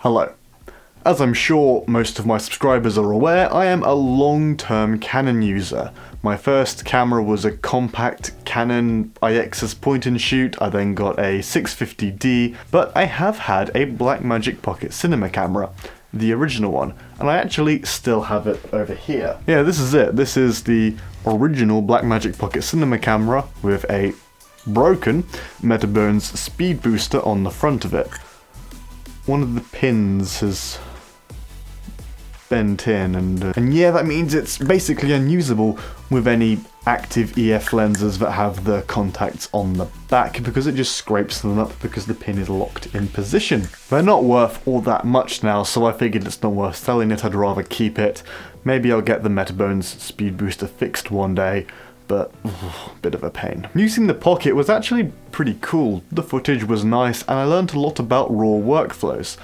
Hello. As I'm sure most of my subscribers are aware, I am a long-term Canon user. My first camera was a compact Canon IX's point and shoot. I then got a 650D, but I have had a Blackmagic Pocket Cinema camera, the original one, and I actually still have it over here. Yeah, this is it. This is the original Blackmagic Pocket Cinema camera with a broken Metabones speed booster on the front of it. One of the pins has bent in, and yeah, that means it's basically unusable with any active EF lenses that have the contacts on the back, because it just scrapes them up because the pin is locked in position. They're not worth all that much now, so I figured it's not worth selling it. I'd rather keep it. Maybe I'll get the Metabones speed booster fixed one day, but bit of a pain. Using the Pocket was actually pretty cool. The footage was nice, and I learned a lot about RAW workflows.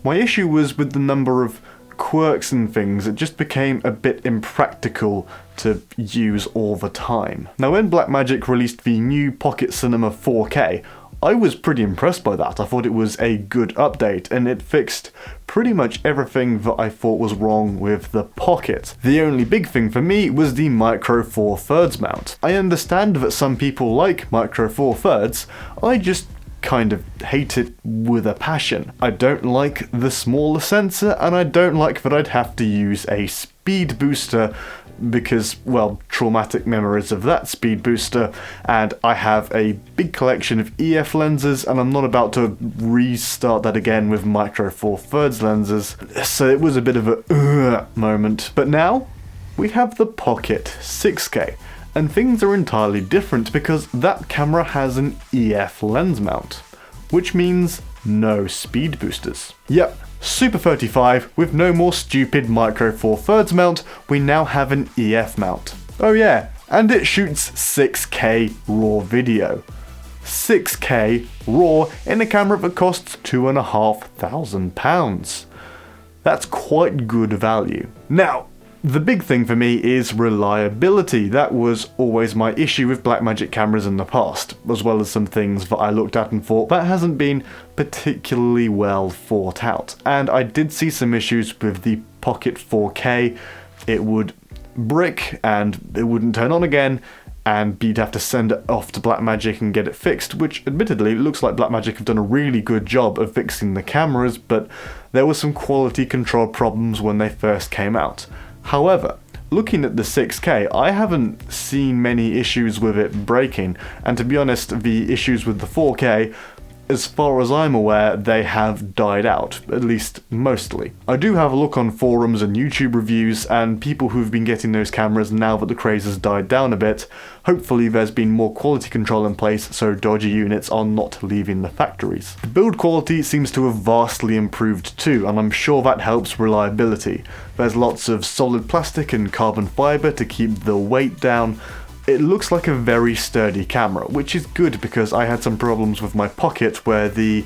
My issue was with the number of quirks and things. It just became a bit impractical to use all the time. Now, when Blackmagic released the new Pocket Cinema 4K, I was pretty impressed by that. I thought it was a good update, and it fixed pretty much everything that I thought was wrong with the Pocket. The only big thing for me was the Micro Four Thirds mount. I understand that some people like Micro Four Thirds, I just kind of hate it with a passion. I don't like the smaller sensor, and I don't like that I'd have to use a speed booster because, well, traumatic memories of that speed booster, and I have a big collection of EF lenses, and I'm not about to restart that again with Micro Four Thirds lenses, so it was a bit of a moment. But now we have the Pocket 6K, and things are entirely different because that camera has an EF lens mount, which means no speed boosters. Yep. Super 35, with no more stupid Micro Four Thirds mount, we now have an EF mount. Oh yeah, and it shoots 6K RAW video. 6K RAW in a camera that costs £2,500. That's quite good value. Now, the big thing for me is reliability. That was always my issue with Blackmagic cameras in the past, as well as some things that I looked at and thought that hasn't been particularly well thought out. And I did see some issues with the Pocket 4K. It would brick and it wouldn't turn on again, and you'd have to send it off to Blackmagic and get it fixed, which admittedly it looks like Blackmagic have done a really good job of fixing the cameras, but there were some quality control problems when they first came out. However, looking at the 6K, I haven't seen many issues with it breaking, and to be honest, the issues with the 4K, as far as I'm aware, they have died out, at least mostly. I do have a look on forums and YouTube reviews, and people who've been getting those cameras now that the craze has died down a bit. Hopefully there's been more quality control in place so dodgy units are not leaving the factories. The build quality seems to have vastly improved too, and I'm sure that helps reliability. There's lots of solid plastic and carbon fiber to keep the weight down. It looks like a very sturdy camera, which is good because I had some problems with my Pocket where the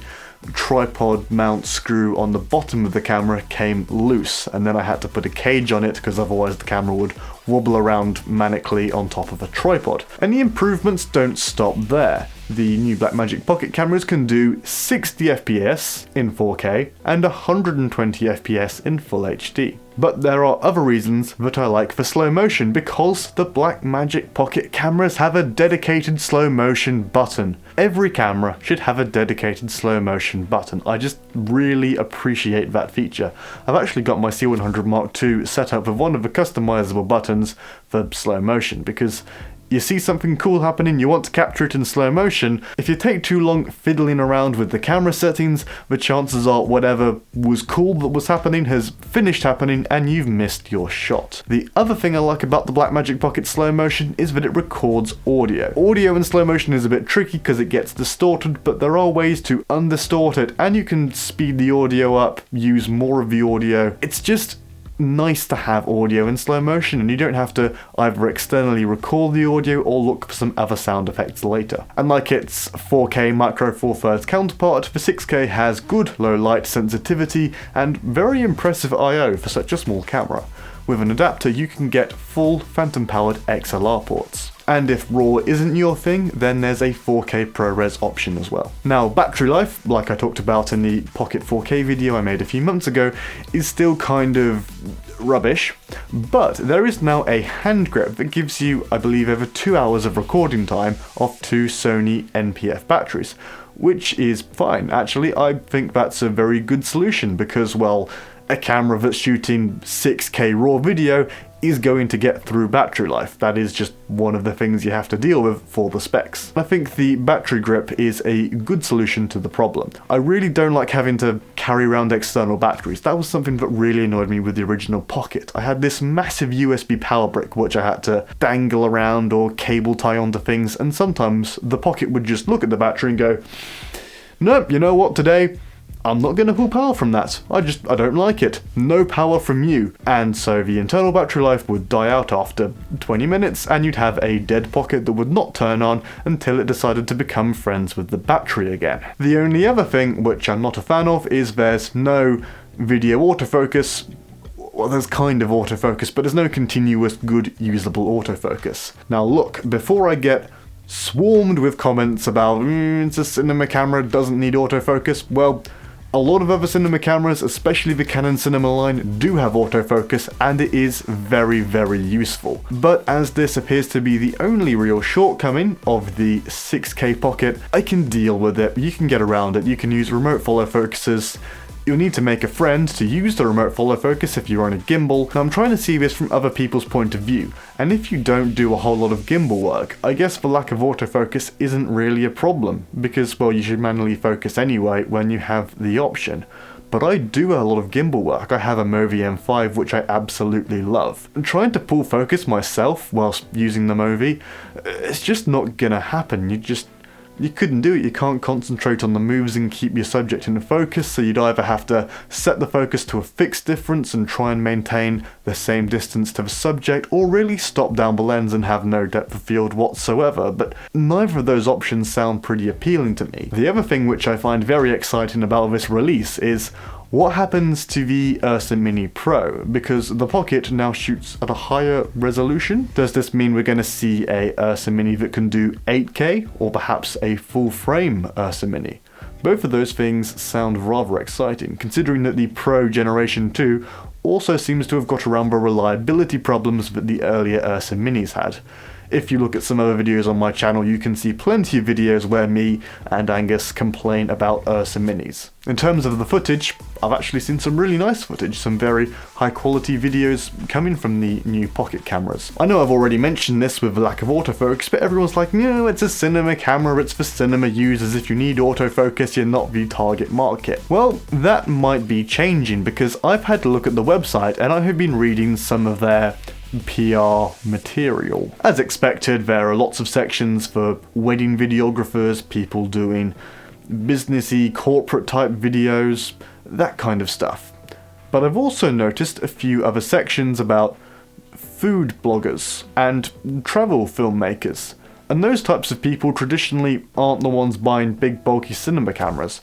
tripod mount screw on the bottom of the camera came loose, and then I had to put a cage on it because otherwise the camera would wobble around manically on top of a tripod. And the improvements don't stop there. The new Blackmagic Pocket cameras can do 60 FPS in 4K and 120 FPS in Full HD. But there are other reasons that I like for slow motion, because the Blackmagic Pocket cameras have a dedicated slow motion button. Every camera should have a dedicated slow motion button. I just really appreciate that feature. I've actually got my C100 Mark II set up with one of the customizable buttons for slow motion, because you see something cool happening, you want to capture it in slow motion. If you take too long fiddling around with the camera settings, the chances are whatever was cool that was happening has finished happening and you've missed your shot. The other thing I like about the Blackmagic Pocket slow motion is that it records audio. Audio in slow motion is a bit tricky because it gets distorted, but there are ways to undistort it, and you can speed the audio up, use more of the audio. It's just nice to have audio in slow motion, and you don't have to either externally record the audio or look for some other sound effects later. And like its 4K Micro Four Thirds counterpart, the 6K has good low light sensitivity and very impressive I/O for such a small camera. with an adapter you can get full phantom-powered XLR ports. And if RAW isn't your thing, then there's a 4K ProRes option as well. Now, battery life, like I talked about in the Pocket 4K video I made a few months ago, is still kind of rubbish, but there is now a hand grip that gives you, I believe, over 2 hours of recording time off 2 Sony NPF batteries, which is fine. Actually, I think that's a very good solution because, well, a camera that's shooting 6K RAW video is going to get through battery life. That is just one of the things you have to deal with for the specs. I think the battery grip is a good solution to the problem. I really don't like having to carry around external batteries. That was something that really annoyed me with the original Pocket. I had this massive USB power brick which I had to dangle around or cable tie onto things, and sometimes the Pocket would just look at the battery and go, nope, you know what, today I'm not going to pull power from that. I don't like it. No power from you. And so the internal battery life would die out after 20 minutes and you'd have a dead Pocket that would not turn on until it decided to become friends with the battery again. The only other thing, which I'm not a fan of, is there's no video autofocus. Well, there's kind of autofocus, but there's no continuous good usable autofocus. Now look, before I get swarmed with comments about it's a cinema camera, doesn't need autofocus, well, a lot of other cinema cameras, especially the Canon cinema line, do have autofocus, and it is very, very useful. But as this appears to be the only real shortcoming of the 6K Pocket, I can deal with it. You can get around it. You can use remote follow focuses. You'll need to make a friend to use the remote follow focus if you're on a gimbal. Now I'm trying to see this from other people's point of view, and if you don't do a whole lot of gimbal work, I guess the lack of autofocus isn't really a problem, because, well, you should manually focus anyway when you have the option. But I do a lot of gimbal work. I have a Movi M5 which I absolutely love. And trying to pull focus myself whilst using the Movi, it's just not gonna happen. You couldn't do it. You can't concentrate on the moves and keep your subject in focus, so you'd either have to set the focus to a fixed difference and try and maintain the same distance to the subject, or really stop down the lens and have no depth of field whatsoever, but neither of those options sound pretty appealing to me. The other thing which I find very exciting about this release is what happens to the Ursa Mini Pro, because the Pocket now shoots at a higher resolution. Does this mean we're going to see a Ursa Mini that can do 8K, or perhaps a full frame Ursa Mini? Both of those things sound rather exciting, considering that the Pro Generation 2 also seems to have got around the reliability problems that the earlier Ursa Minis had. If you look at some other videos on my channel, you can see plenty of videos where me and Angus complain about Ursa Minis. In terms of the footage, I've actually seen some really nice footage, some very high quality videos coming from the new Pocket cameras. I know I've already mentioned this with the lack of autofocus, but everyone's like, no, it's a cinema camera, it's for cinema users, if you need autofocus, you're not the target market. Well, that might be changing, because I've had to look at the website and I have been reading some of their PR material. As expected, there are lots of sections for wedding videographers, people doing businessy corporate type videos, that kind of stuff. But I've also noticed a few other sections about food bloggers and travel filmmakers, and those types of people traditionally aren't the ones buying big bulky cinema cameras.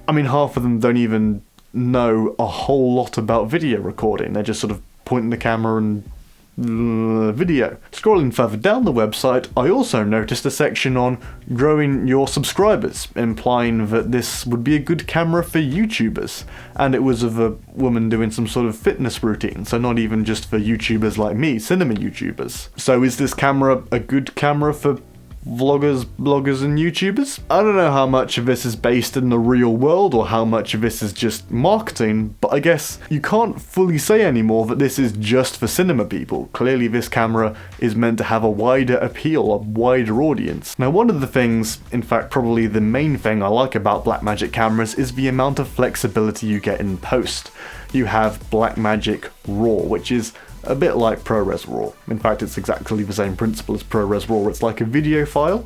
I mean, half of them don't even know a whole lot about video recording, they're just sort of pointing the camera and video. Scrolling further down the website, I also noticed a section on growing your subscribers, implying that this would be a good camera for YouTubers, and it was of a woman doing some sort of fitness routine, so not even just for YouTubers like me, cinema YouTubers. So is this camera a good camera for vloggers, bloggers and YouTubers? I don't know how much of this is based in the real world or how much of this is just marketing, but I guess you can't fully say anymore that this is just for cinema people. Clearly this camera is meant to have a wider appeal, a wider audience. Now one of the things, in fact probably the main thing I like about Blackmagic cameras, is the amount of flexibility you get in post. You have Blackmagic RAW, which is a bit like ProRes RAW. In fact, it's exactly the same principle as ProRes RAW. It's like a video file,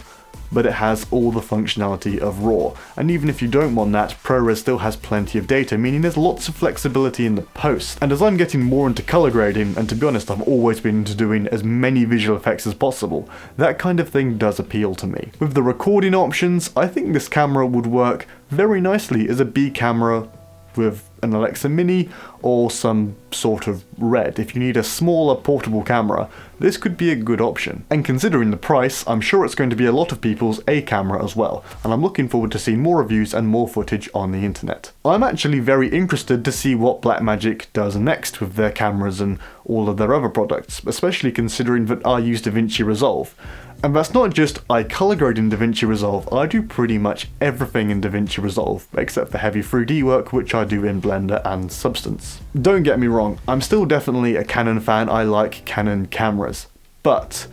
but it has all the functionality of RAW. And even if you don't want that, ProRes still has plenty of data, meaning there's lots of flexibility in the post. And as I'm getting more into color grading, and to be honest, I've always been into doing as many visual effects as possible, that kind of thing does appeal to me. With the recording options, I think this camera would work very nicely as a B camera with an Alexa Mini or some sort of Red. If you need a smaller portable camera, this could be a good option. And considering the price, I'm sure it's going to be a lot of people's A camera as well, and I'm looking forward to seeing more reviews and more footage on the internet. I'm actually very interested to see what Blackmagic does next with their cameras and all of their other products, especially considering that I use DaVinci Resolve. And that's not just I color grade in DaVinci Resolve, I do pretty much everything in DaVinci Resolve, except for heavy 3D work, which I do in Blender and Substance. Don't get me wrong, I'm still definitely a Canon fan, I like Canon cameras, but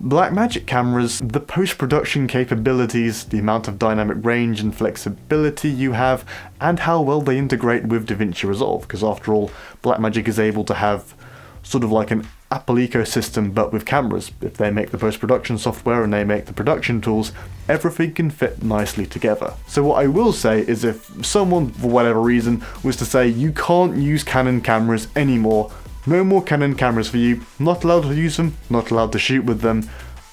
Blackmagic cameras, the post-production capabilities, the amount of dynamic range and flexibility you have, and how well they integrate with DaVinci Resolve, because after all, Blackmagic is able to have sort of like an Apple ecosystem but with cameras. If they make the post-production software and they make the production tools, everything can fit nicely together. So what I will say is if someone, for whatever reason, was to say you can't use Canon cameras anymore, no more Canon cameras for you, not allowed to use them, not allowed to shoot with them,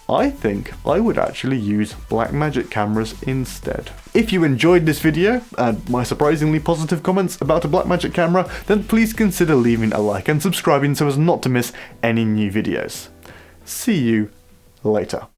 I think I would actually use Blackmagic cameras instead. If you enjoyed this video, and my surprisingly positive comments about a Blackmagic camera, then please consider leaving a like and subscribing so as not to miss any new videos. See you later.